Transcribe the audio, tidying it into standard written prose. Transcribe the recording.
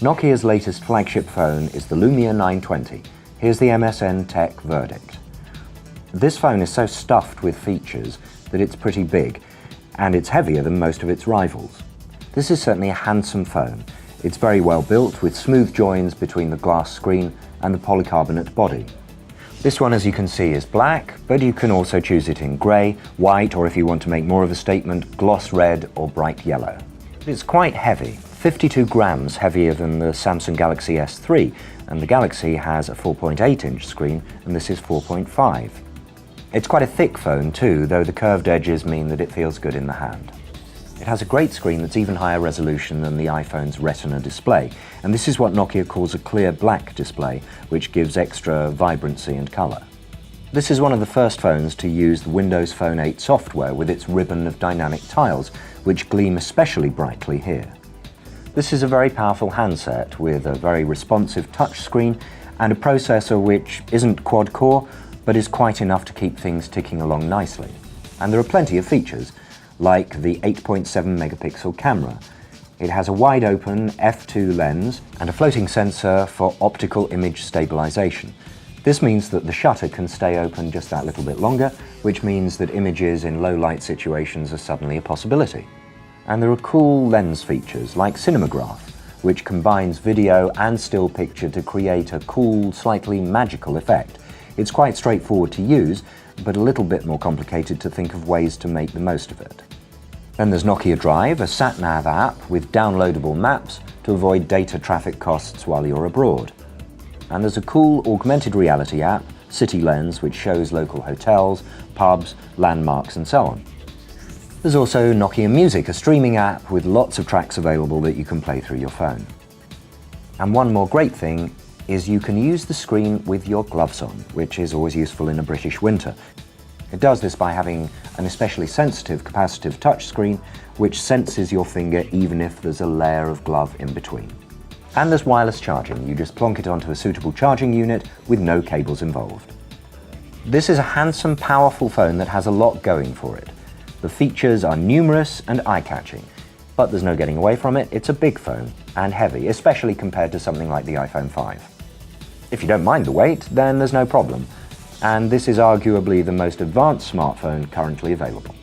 Nokia's latest flagship phone is the Lumia 920. Here's the MSN Tech verdict. This phone is so stuffed with features that it's pretty big, and it's heavier than most of its rivals. This is certainly a handsome phone. It's very well built, with smooth joins between the glass screen and the polycarbonate body. This one, as you can see, is black, but you can also choose it in grey, white, or if you want to make more of a statement, gloss red or bright yellow. It's quite heavy, 52 grams heavier than the Samsung Galaxy S3, and the Galaxy has a 4.8-inch screen, and this is 4.5. It's quite a thick phone too, though the curved edges mean that it feels good in the hand. It has a great screen that's even higher resolution than the iPhone's Retina display, and this is what Nokia calls a clear black display, which gives extra vibrancy and colour. This is one of the first phones to use the Windows Phone 8 software with its ribbon of dynamic tiles, which gleam especially brightly here. This is a very powerful handset with a very responsive touchscreen and a processor which isn't quad-core, but is quite enough to keep things ticking along nicely. And there are plenty of features, like the 8.7 megapixel camera. It has a wide-open f2 lens and a floating sensor for optical image stabilization. This means that the shutter can stay open just that little bit longer, which means that images in low-light situations are suddenly a possibility. And there are cool lens features like Cinematograph, which combines video and still picture to create a cool, slightly magical effect. It's quite straightforward to use, but a little bit more complicated to think of ways to make the most of it. Then there's Nokia Drive, a sat-nav app with downloadable maps to avoid data traffic costs while you're abroad. And there's a cool augmented reality app, City Lens, which shows local hotels, pubs, landmarks and so on. There's also Nokia Music, a streaming app with lots of tracks available that you can play through your phone. And one more great thing is you can use the screen with your gloves on, which is always useful in a British winter. It does this by having an especially sensitive capacitive touchscreen which senses your finger even if there's a layer of glove in between. And there's wireless charging. You just plonk it onto a suitable charging unit with no cables involved. This is a handsome, powerful phone that has a lot going for it. The features are numerous and eye-catching, but there's no getting away from it. It's a big phone and heavy, especially compared to something like the iPhone 5. If you don't mind the weight, then there's no problem. And this is arguably the most advanced smartphone currently available.